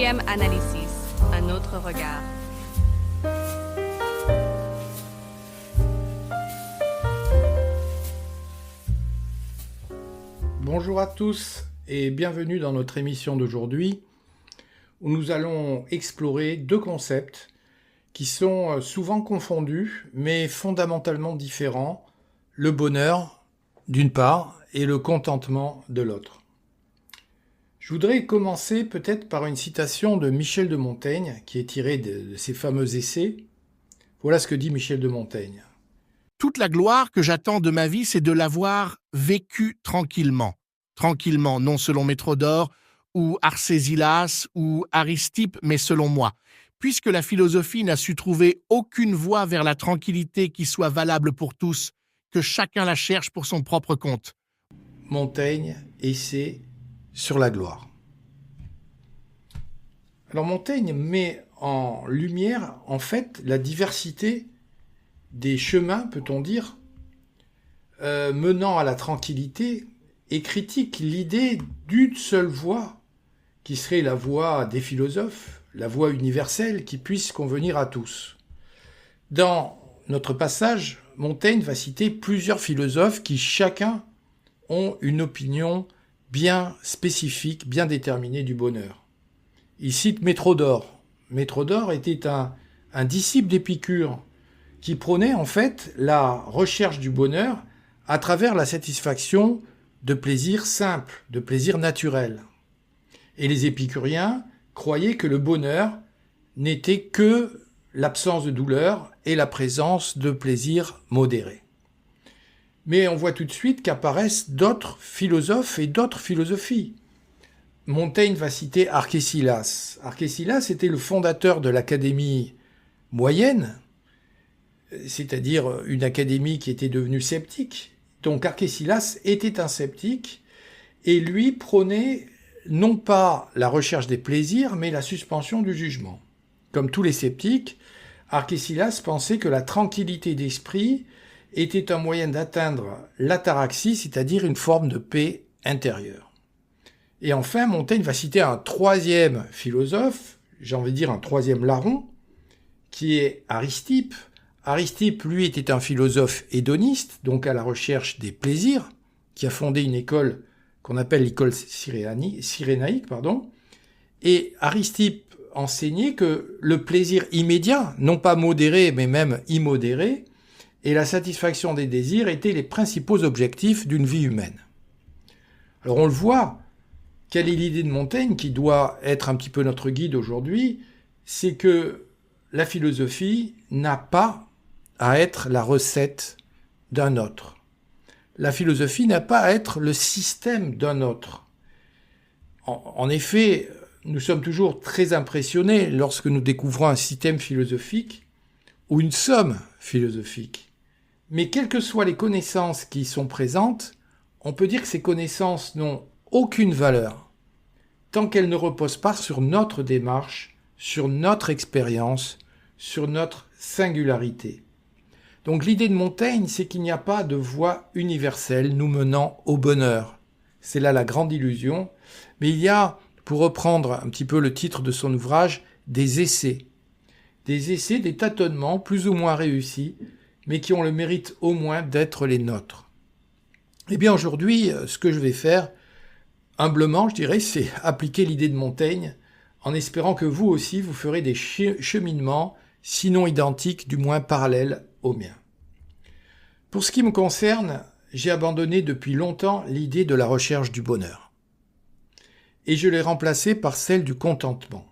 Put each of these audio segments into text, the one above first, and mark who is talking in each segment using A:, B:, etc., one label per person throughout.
A: 4e Analysis, un autre regard.
B: Bonjour à tous et bienvenue dans notre émission d'aujourd'hui où nous allons explorer deux concepts qui sont souvent confondus mais fondamentalement différents, le bonheur d'une part et le contentement de l'autre. Je voudrais commencer peut-être par une citation de Michel de Montaigne qui est tirée de ses fameux essais. Voilà ce que dit Michel de Montaigne.
C: Toute la gloire que j'attends de ma vie, c'est de l'avoir vécue tranquillement. Tranquillement, non selon Métrodore, ou Arcésilas, ou Aristippe, mais selon moi. Puisque la philosophie n'a su trouver aucune voie vers la tranquillité qui soit valable pour tous, que chacun la cherche pour son propre compte.
B: Montaigne, essai sur la gloire. Alors Montaigne met en lumière, en fait, la diversité des chemins, peut-on dire, menant à la tranquillité et critique l'idée d'une seule voie, qui serait la voie des philosophes, la voie universelle qui puisse convenir à tous. Dans notre passage, Montaigne va citer plusieurs philosophes qui chacun ont une opinion bien spécifique, bien déterminée du bonheur. Il cite Métrodore. Métrodore était un disciple d'Épicure qui prônait en fait la recherche du bonheur à travers la satisfaction de plaisirs simples, de plaisirs naturels. Et les épicuriens croyaient que le bonheur n'était que l'absence de douleur et la présence de plaisirs modérés. Mais on voit tout de suite qu'apparaissent d'autres philosophes et d'autres philosophies. Montaigne va citer Archésilas. Archésilas était le fondateur de l'Académie moyenne, c'est-à-dire une académie qui était devenue sceptique. Donc Archésilas était un sceptique et lui prônait non pas la recherche des plaisirs, mais la suspension du jugement. Comme tous les sceptiques, Archésilas pensait que la tranquillité d'esprit était un moyen d'atteindre l'ataraxie, c'est-à-dire une forme de paix intérieure. Et enfin, Montaigne va citer un troisième philosophe, j'ai envie de dire un troisième larron, qui est Aristippe. Aristippe, lui, était un philosophe hédoniste, donc à la recherche des plaisirs, qui a fondé une école qu'on appelle l'école cyrénaïque, Et Aristippe enseignait que le plaisir immédiat, non pas modéré, mais même immodéré, et la satisfaction des désirs étaient les principaux objectifs d'une vie humaine. Alors on le voit, quelle est l'idée de Montaigne qui doit être un petit peu notre guide aujourd'hui, c'est que la philosophie n'a pas à être la recette d'un autre. La philosophie n'a pas à être le système d'un autre. En effet, nous sommes toujours très impressionnés lorsque nous découvrons un système philosophique ou une somme philosophique. Mais quelles que soient les connaissances qui y sont présentes, on peut dire que ces connaissances n'ont aucune valeur tant qu'elles ne reposent pas sur notre démarche, sur notre expérience, sur notre singularité. Donc l'idée de Montaigne, c'est qu'il n'y a pas de voie universelle nous menant au bonheur. C'est là la grande illusion. Mais il y a, pour reprendre un petit peu le titre de son ouvrage, des essais. Des essais, des tâtonnements plus ou moins réussis, mais qui ont le mérite au moins d'être les nôtres. Eh bien aujourd'hui, ce que je vais faire, humblement, je dirais, c'est appliquer l'idée de Montaigne, en espérant que vous aussi, vous ferez des cheminements, sinon identiques, du moins parallèles aux miens. Pour ce qui me concerne, j'ai abandonné depuis longtemps l'idée de la recherche du bonheur. Et je l'ai remplacée par celle du contentement.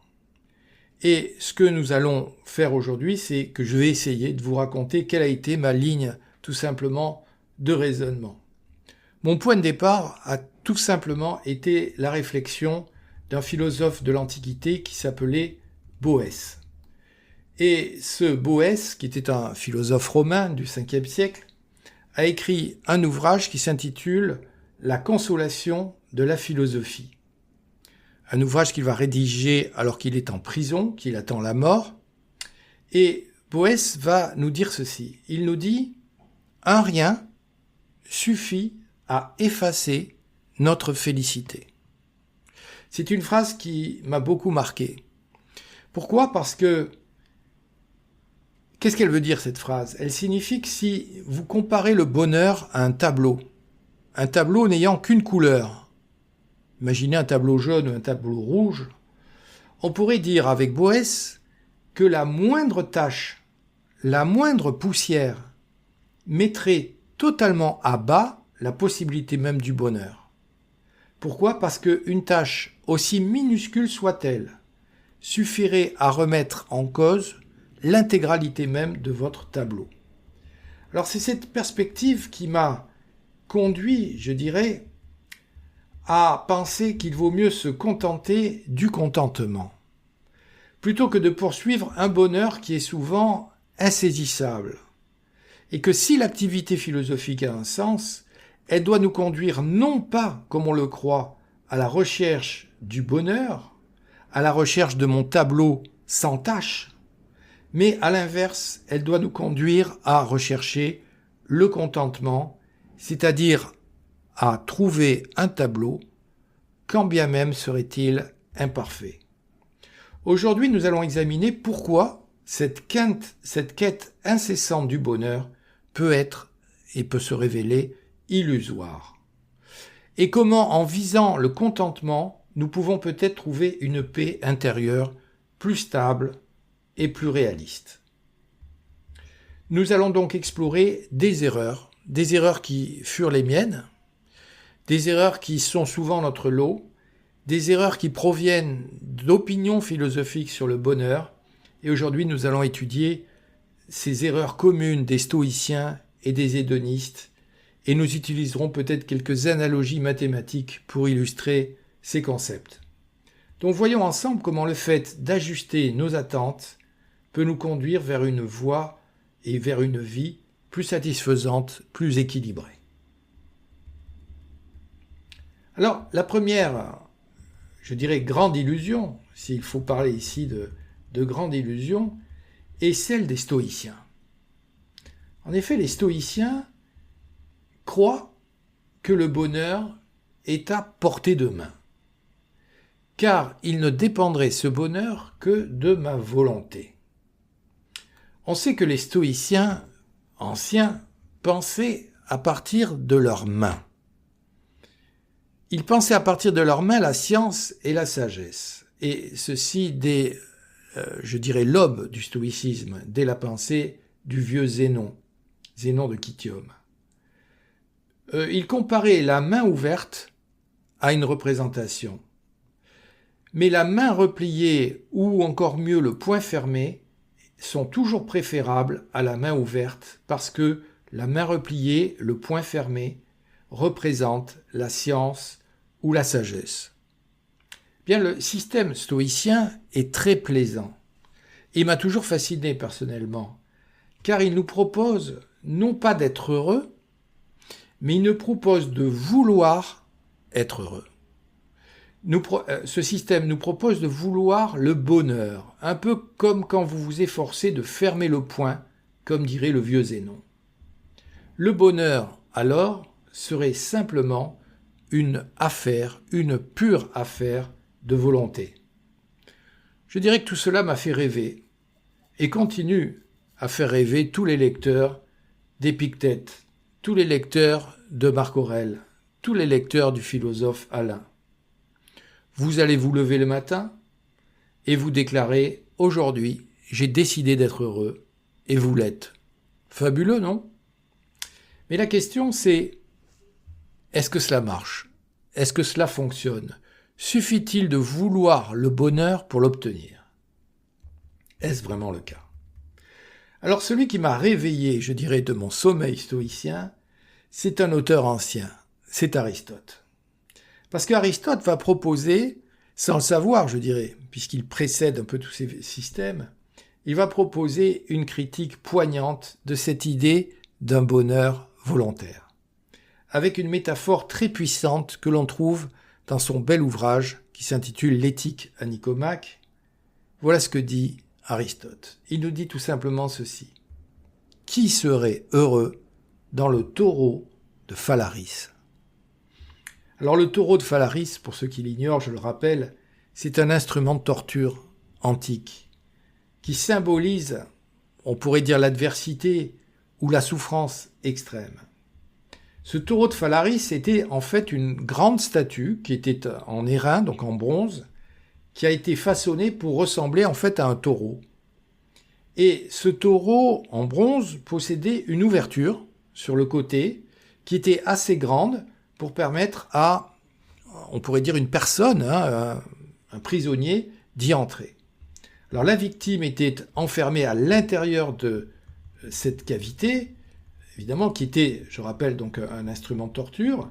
B: Et ce que nous allons faire aujourd'hui, c'est que je vais essayer de vous raconter quelle a été ma ligne, tout simplement, de raisonnement. Mon point de départ a tout simplement été la réflexion d'un philosophe de l'Antiquité qui s'appelait Boès. Et ce Boès, qui était un philosophe romain du 5e siècle, a écrit un ouvrage qui s'intitule « La consolation de la philosophie ». Un ouvrage qu'il va rédiger alors qu'il est en prison, qu'il attend la mort. Et Boès va nous dire ceci. Il nous dit « Un rien suffit à effacer notre félicité ». C'est une phrase qui m'a beaucoup marqué. Pourquoi ? Parce que, qu'est-ce qu'elle veut dire cette phrase ? Elle signifie que si vous comparez le bonheur à un tableau n'ayant qu'une couleur, imaginez un tableau jaune ou un tableau rouge, on pourrait dire avec Boès que la moindre tache, la moindre poussière mettrait totalement à bas la possibilité même du bonheur. Pourquoi ? Parce qu'une tâche, aussi minuscule soit-elle, suffirait à remettre en cause l'intégralité même de votre tableau. Alors c'est cette perspective qui m'a conduit, je dirais, à penser qu'il vaut mieux se contenter du contentement, plutôt que de poursuivre un bonheur qui est souvent insaisissable. Et que si l'activité philosophique a un sens, elle doit nous conduire non pas, comme on le croit, à la recherche du bonheur, à la recherche de mon tableau sans tache, mais à l'inverse, elle doit nous conduire à rechercher le contentement, c'est-à-dire à trouver un tableau, quand bien même serait-il imparfait. Aujourd'hui, nous allons examiner pourquoi cette quête incessante du bonheur peut être et peut se révéler illusoire. Et comment, en visant le contentement, nous pouvons peut-être trouver une paix intérieure plus stable et plus réaliste. Nous allons donc explorer des erreurs qui furent les miennes, des erreurs qui sont souvent notre lot, des erreurs qui proviennent d'opinions philosophiques sur le bonheur, et aujourd'hui nous allons étudier ces erreurs communes des stoïciens et des hédonistes, et nous utiliserons peut-être quelques analogies mathématiques pour illustrer ces concepts. Donc voyons ensemble comment le fait d'ajuster nos attentes peut nous conduire vers une voie et vers une vie plus satisfaisante, plus équilibrée. Alors, la première, je dirais, grande illusion, s'il faut parler ici de grande illusion, est celle des stoïciens. En effet, les stoïciens croient que le bonheur est à portée de main, car il ne dépendrait ce bonheur que de ma volonté. On sait que les stoïciens anciens pensaient à partir de leurs mains. Ils pensaient à partir de leurs mains la science et la sagesse, et ceci dès, je dirais, l'aube du stoïcisme, dès la pensée du vieux Zénon de Citium. Ils comparaient la main ouverte à une représentation. Mais la main repliée, ou encore mieux le poing fermé, sont toujours préférables à la main ouverte parce que la main repliée, le poing fermé, représente la science ou la sagesse. Bien, le système stoïcien est très plaisant et m'a toujours fasciné personnellement, car il nous propose non pas d'être heureux, mais il nous propose de vouloir être heureux. Ce système nous propose de vouloir le bonheur, un peu comme quand vous vous efforcez de fermer le poing, comme dirait le vieux Zénon. Le bonheur, alors, serait simplement une pure affaire de volonté. Je dirais que tout cela m'a fait rêver, et continue à faire rêver tous les lecteurs d'Épictète, tous les lecteurs de Marc Aurèle, tous les lecteurs du philosophe Alain. Vous allez vous lever le matin et vous déclarer « Aujourd'hui, j'ai décidé d'être heureux » et vous l'êtes. Fabuleux, non ? Mais la question c'est, est-ce que cela marche ? Est-ce que cela fonctionne ? Suffit-il de vouloir le bonheur pour l'obtenir ? Est-ce vraiment le cas ? Alors celui qui m'a réveillé, je dirais, de mon sommeil stoïcien, c'est un auteur ancien, c'est Aristote. Parce qu'Aristote va proposer, sans le savoir, je dirais, puisqu'il précède un peu tous ces systèmes, il va proposer une critique poignante de cette idée d'un bonheur volontaire, avec une métaphore très puissante que l'on trouve dans son bel ouvrage qui s'intitule L'éthique à Nicomaque. Voilà ce que dit Aristote. Il nous dit tout simplement ceci. Qui serait heureux dans le taureau de Phalaris ? Alors le taureau de Phalaris, pour ceux qui l'ignorent, je le rappelle, c'est un instrument de torture antique qui symbolise, on pourrait dire, l'adversité ou la souffrance extrême. Ce taureau de Phalaris était en fait une grande statue qui était en airain, donc en bronze, qui a été façonnée pour ressembler en fait à un taureau. Et ce taureau en bronze possédait une ouverture sur le côté qui était assez grande pour permettre à, on pourrait dire, une personne, un prisonnier, d'y entrer. Alors la victime était enfermée à l'intérieur de cette cavité, évidemment, qui était, je rappelle, donc un instrument de torture.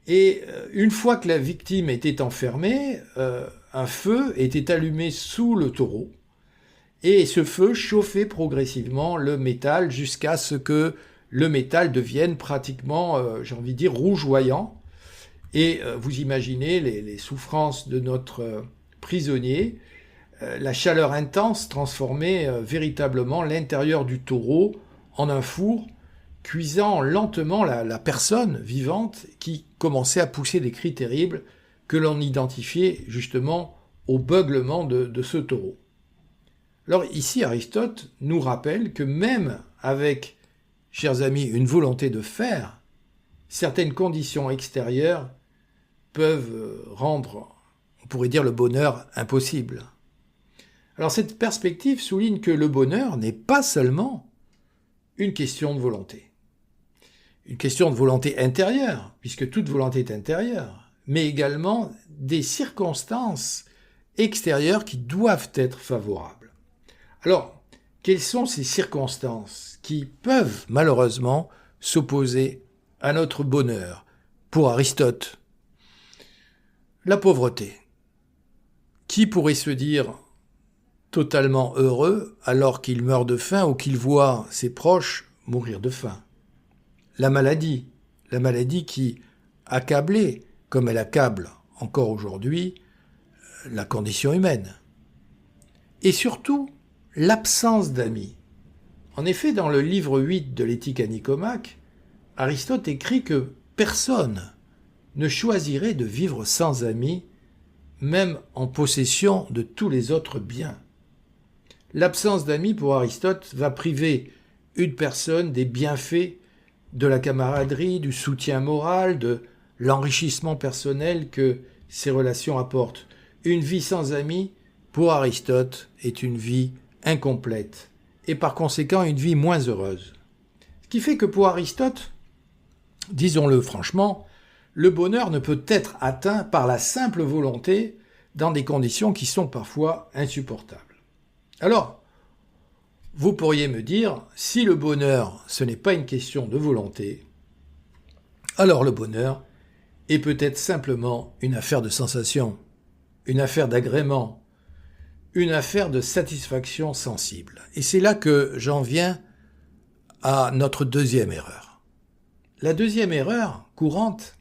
B: Et une fois que la victime était enfermée, un feu était allumé sous le taureau. Et ce feu chauffait progressivement le métal jusqu'à ce que le métal devienne pratiquement, j'ai envie de dire, rougeoyant. Et vous imaginez les souffrances de notre prisonnier. La chaleur intense transformait véritablement l'intérieur du taureau en un four, cuisant lentement la personne vivante qui commençait à pousser des cris terribles que l'on identifiait justement au beuglement de ce taureau. Alors ici, Aristote nous rappelle que même avec, chers amis, une volonté de faire, certaines conditions extérieures peuvent rendre, on pourrait dire, le bonheur impossible. Alors cette perspective souligne que le bonheur n'est pas seulement une question de volonté. Une question de volonté intérieure, puisque toute volonté est intérieure, mais également des circonstances extérieures qui doivent être favorables. Alors, quelles sont ces circonstances qui peuvent malheureusement s'opposer à notre bonheur? Pour Aristote, la pauvreté. Qui pourrait se dire totalement heureux alors qu'il meurt de faim ou qu'il voit ses proches mourir de faim? La maladie qui accablait, comme elle accable encore aujourd'hui, la condition humaine. Et surtout, l'absence d'amis. En effet, dans le livre 8 de l'Éthique à Nicomaque, Aristote écrit que personne ne choisirait de vivre sans amis, même en possession de tous les autres biens. L'absence d'amis, pour Aristote, va priver une personne des bienfaits de la camaraderie, du soutien moral, de l'enrichissement personnel que ces relations apportent. Une vie sans amis, pour Aristote, est une vie incomplète et par conséquent une vie moins heureuse. Ce qui fait que pour Aristote, disons-le franchement, le bonheur ne peut être atteint par la simple volonté dans des conditions qui sont parfois insupportables. Alors, vous pourriez me dire, si le bonheur, ce n'est pas une question de volonté, alors le bonheur est peut-être simplement une affaire de sensation, une affaire d'agrément, une affaire de satisfaction sensible. Et c'est là que j'en viens à notre deuxième erreur. La deuxième erreur courante,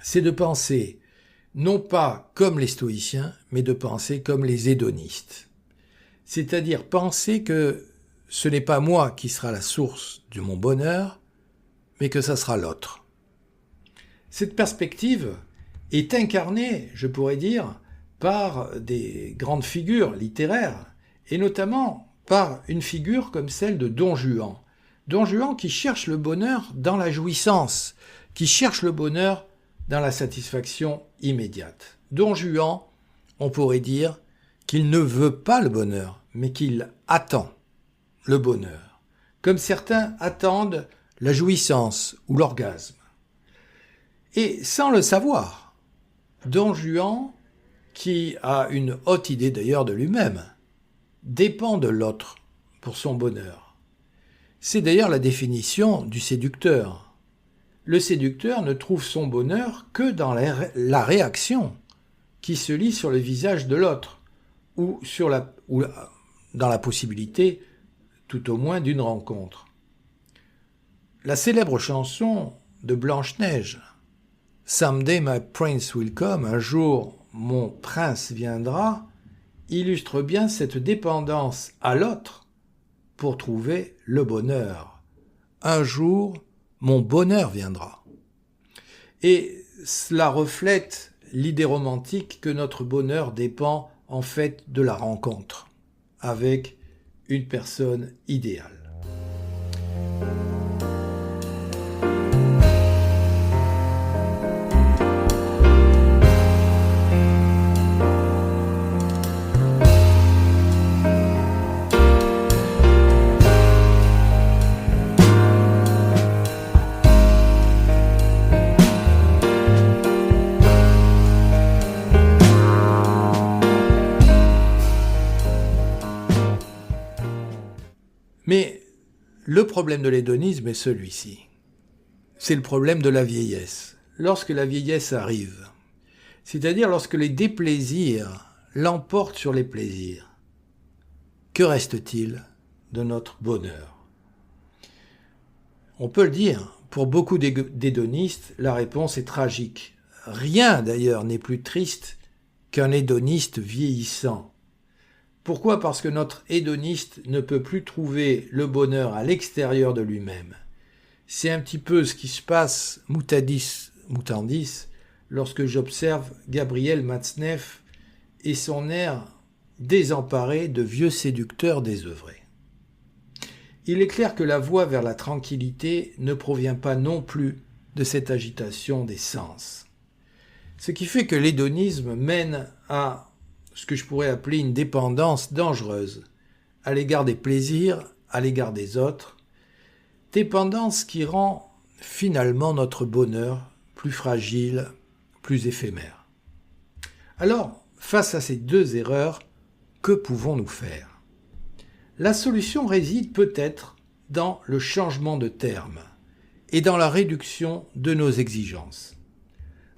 B: c'est de penser non pas comme les stoïciens, mais de penser comme les hédonistes. C'est-à-dire penser que ce n'est pas moi qui sera la source de mon bonheur, mais que ça sera l'autre. Cette perspective est incarnée, je pourrais dire, par des grandes figures littéraires, et notamment par une figure comme celle de Don Juan. Don Juan qui cherche le bonheur dans la jouissance, qui cherche le bonheur dans la satisfaction immédiate. Don Juan, on pourrait dire qu'il ne veut pas le bonheur, mais qu'il attend le bonheur, comme certains attendent la jouissance ou l'orgasme. Et sans le savoir, Don Juan, qui a une haute idée d'ailleurs de lui-même, dépend de l'autre pour son bonheur. C'est d'ailleurs la définition du séducteur. Le séducteur ne trouve son bonheur que dans la réaction qui se lit sur le visage de l'autre, ou dans la possibilité, tout au moins, d'une rencontre. La célèbre chanson de Blanche-Neige, « Someday my prince will come », un jour mon prince viendra, illustre bien cette dépendance à l'autre pour trouver le bonheur. Un jour, mon bonheur viendra. Et cela reflète l'idée romantique que notre bonheur dépend en fait de la rencontre avec une personne idéale. Mais le problème de l'hédonisme est celui-ci. C'est le problème de la vieillesse. Lorsque la vieillesse arrive, c'est-à-dire lorsque les déplaisirs l'emportent sur les plaisirs, que reste-t-il de notre bonheur? On peut le dire, pour beaucoup d'hédonistes, la réponse est tragique. Rien d'ailleurs n'est plus triste qu'un hédoniste vieillissant. Pourquoi ? Parce que notre hédoniste ne peut plus trouver le bonheur à l'extérieur de lui-même. C'est un petit peu ce qui se passe, mutandis, lorsque j'observe Gabriel Matzneff et son air désemparé de vieux séducteur désœuvré. Il est clair que la voie vers la tranquillité ne provient pas non plus de cette agitation des sens. Ce qui fait que l'hédonisme mène à ce que je pourrais appeler une dépendance dangereuse à l'égard des plaisirs, à l'égard des autres, dépendance qui rend finalement notre bonheur plus fragile, plus éphémère. Alors, face à ces deux erreurs, que pouvons-nous faire ? La solution réside peut-être dans le changement de terme et dans la réduction de nos exigences.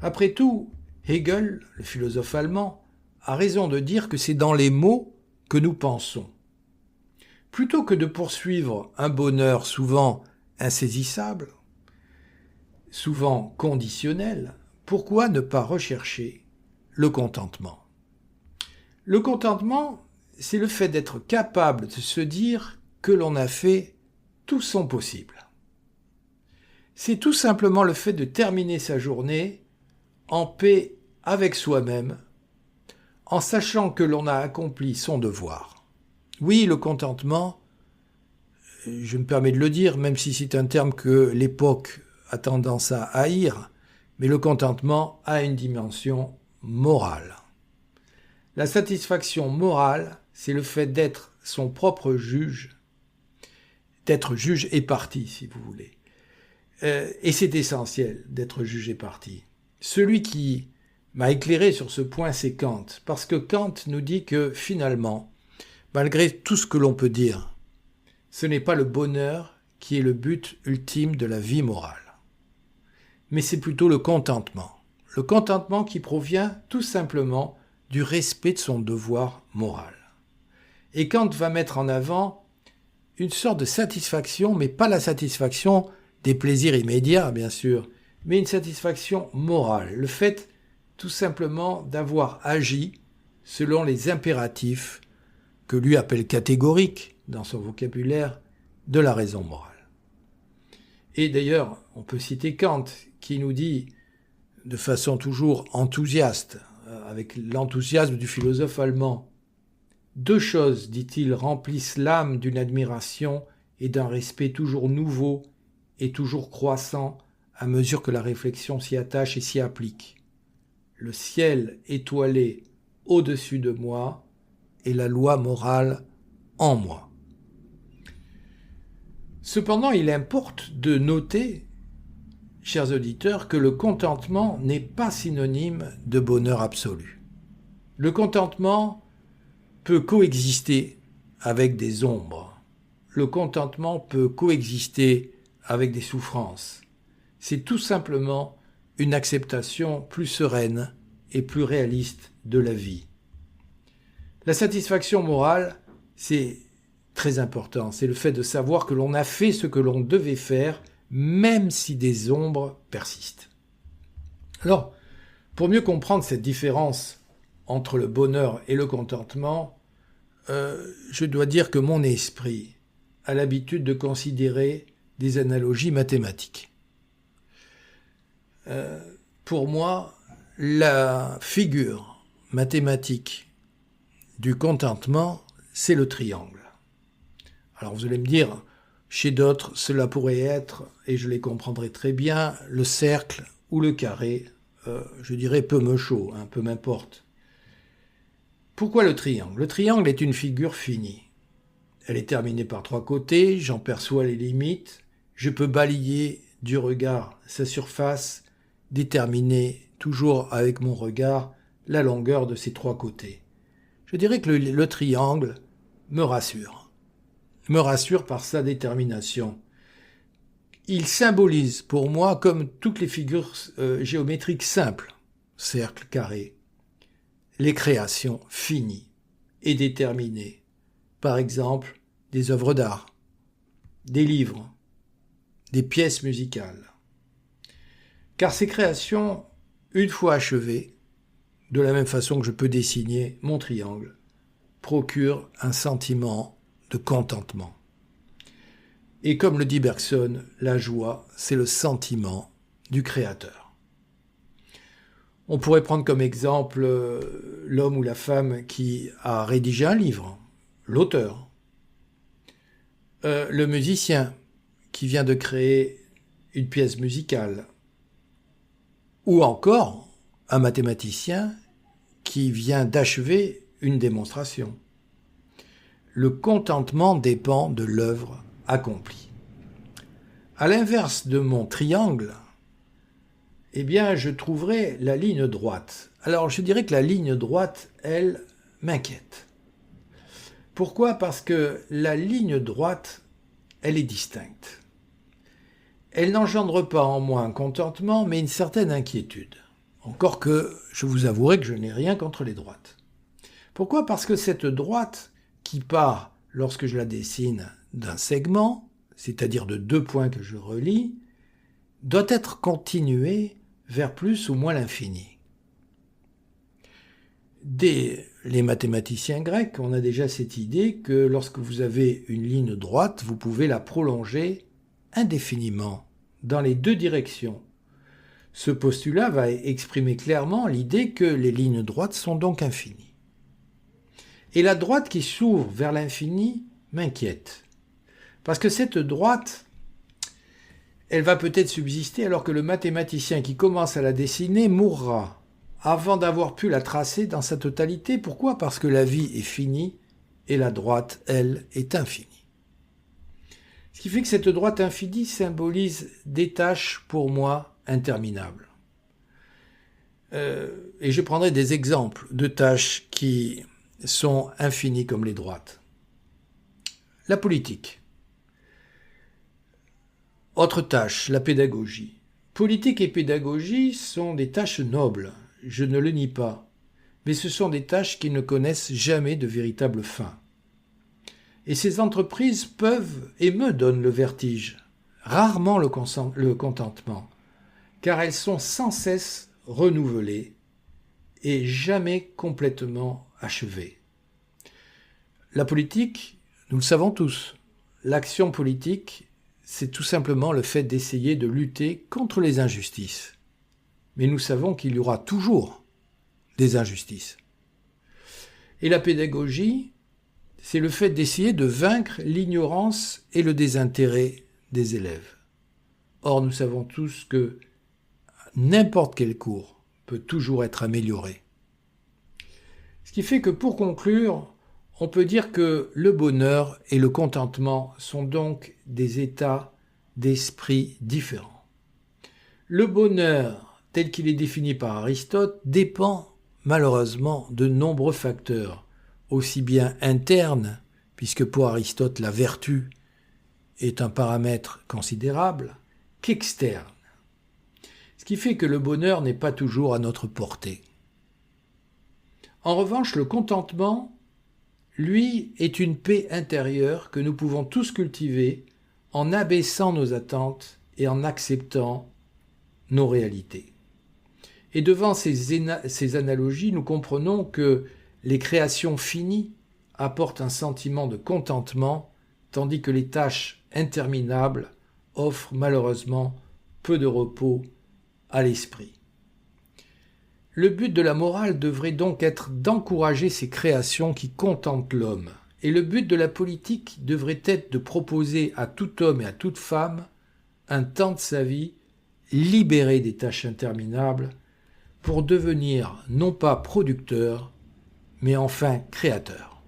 B: Après tout, Hegel, le philosophe allemand, a raison de dire que c'est dans les mots que nous pensons. Plutôt que de poursuivre un bonheur souvent insaisissable, souvent conditionnel, pourquoi ne pas rechercher le contentement ? Le contentement, c'est le fait d'être capable de se dire que l'on a fait tout son possible. C'est tout simplement le fait de terminer sa journée en paix avec soi-même, en sachant que l'on a accompli son devoir. Oui, le contentement, je me permets de le dire, même si c'est un terme que l'époque a tendance à haïr, mais le contentement a une dimension morale. La satisfaction morale, c'est le fait d'être son propre juge, d'être juge et partie, si vous voulez. Et c'est essentiel d'être juge et partie. Celui qui m'a éclairé sur ce point, c'est Kant, parce que Kant nous dit que finalement, malgré tout ce que l'on peut dire, ce n'est pas le bonheur qui est le but ultime de la vie morale, mais c'est plutôt le contentement qui provient tout simplement du respect de son devoir moral. Et Kant va mettre en avant une sorte de satisfaction, mais pas la satisfaction des plaisirs immédiats, bien sûr, mais une satisfaction morale, le fait tout simplement d'avoir agi selon les impératifs que lui appelle catégoriques dans son vocabulaire de la raison morale. Et d'ailleurs, on peut citer Kant qui nous dit de façon toujours enthousiaste, avec l'enthousiasme du philosophe allemand, « Deux choses, dit-il, remplissent l'âme d'une admiration et d'un respect toujours nouveau et toujours croissant à mesure que la réflexion s'y attache et s'y applique. Le ciel étoilé au-dessus de moi et la loi morale en moi. » Cependant, il importe de noter, chers auditeurs, que le contentement n'est pas synonyme de bonheur absolu. Le contentement peut coexister avec des ombres. Le contentement peut coexister avec des souffrances. C'est tout simplement une acceptation plus sereine et plus réaliste de la vie. La satisfaction morale, c'est très important. C'est le fait de savoir que l'on a fait ce que l'on devait faire, même si des ombres persistent. Alors, pour mieux comprendre cette différence entre le bonheur et le contentement, je dois dire que mon esprit a l'habitude de considérer des analogies mathématiques. pour moi, la figure mathématique du contentement, c'est le triangle. Alors vous allez me dire, chez d'autres, cela pourrait être, et je les comprendrai très bien, le cercle ou le carré, je dirais peu me chaud, peu m'importe. Pourquoi le triangle? Le triangle est une figure finie. Elle est terminée par 3 côtés, j'en perçois les limites, je peux balayer du regard sa surface, déterminer toujours avec mon regard la longueur de ces 3 côtés. Je dirais que le triangle me rassure par sa détermination. Il symbolise pour moi, comme toutes les figures géométriques simples, cercle, carré, les créations finies et déterminées. Par exemple, des œuvres d'art, des livres, des pièces musicales. Car ces créations, une fois achevées, de la même façon que je peux dessiner mon triangle, procurent un sentiment de contentement. Et comme le dit Bergson, la joie, c'est le sentiment du créateur. On pourrait prendre comme exemple l'homme ou la femme qui a rédigé un livre, l'auteur, le musicien qui vient de créer une pièce musicale, ou encore un mathématicien qui vient d'achever une démonstration. Le contentement dépend de l'œuvre accomplie. À l'inverse de mon triangle, eh bien, je trouverai la ligne droite. Alors, je dirais que la ligne droite, elle, m'inquiète. Pourquoi? Parce que la ligne droite, elle est distincte. Elle n'engendre pas en moi un contentement, mais une certaine inquiétude. Encore que je vous avouerai que je n'ai rien contre les droites. Pourquoi? Parce que cette droite, qui part, lorsque je la dessine, d'un segment, c'est-à-dire de 2 points que je relie, doit être continuée vers plus ou moins l'infini. Dès les mathématiciens grecs, on a déjà cette idée que lorsque vous avez une ligne droite, vous pouvez la prolonger indéfiniment dans les 2 directions. Ce postulat va exprimer clairement l'idée que les lignes droites sont donc infinies. Et la droite qui s'ouvre vers l'infini m'inquiète. Parce que cette droite, elle va peut-être subsister alors que le mathématicien qui commence à la dessiner mourra avant d'avoir pu la tracer dans sa totalité. Pourquoi? Parce que la vie est finie et la droite, elle, est infinie. Ce qui fait que cette droite infinie symbolise des tâches pour moi interminables. Et je prendrai des exemples de tâches qui sont infinies comme les droites. La politique. Autre tâche, la pédagogie. Politique et pédagogie sont des tâches nobles, je ne le nie pas, mais ce sont des tâches qui ne connaissent jamais de véritable fin. Et ces entreprises peuvent et me donnent le vertige, rarement le contentement, car elles sont sans cesse renouvelées et jamais complètement achevées. La politique, nous le savons tous, l'action politique, c'est tout simplement le fait d'essayer de lutter contre les injustices. Mais nous savons qu'il y aura toujours des injustices. Et la pédagogie, c'est le fait d'essayer de vaincre l'ignorance et le désintérêt des élèves. Or, nous savons tous que n'importe quel cours peut toujours être amélioré. Ce qui fait que pour conclure, on peut dire que le bonheur et le contentement sont donc des états d'esprit différents. Le bonheur, tel qu'il est défini par Aristote, dépend malheureusement de nombreux facteurs, aussi bien internes, puisque pour Aristote la vertu est un paramètre considérable, qu'externes. Ce qui fait que le bonheur n'est pas toujours à notre portée. En revanche, le contentement, lui, est une paix intérieure que nous pouvons tous cultiver en abaissant nos attentes et en acceptant nos réalités. Et devant ces analogies, nous comprenons que les créations finies apportent un sentiment de contentement, tandis que les tâches interminables offrent malheureusement peu de repos à l'esprit. Le but de la morale devrait donc être d'encourager ces créations qui contentent l'homme. Et le but de la politique devrait être de proposer à tout homme et à toute femme un temps de sa vie libéré des tâches interminables pour devenir non pas producteur, mais enfin créateur.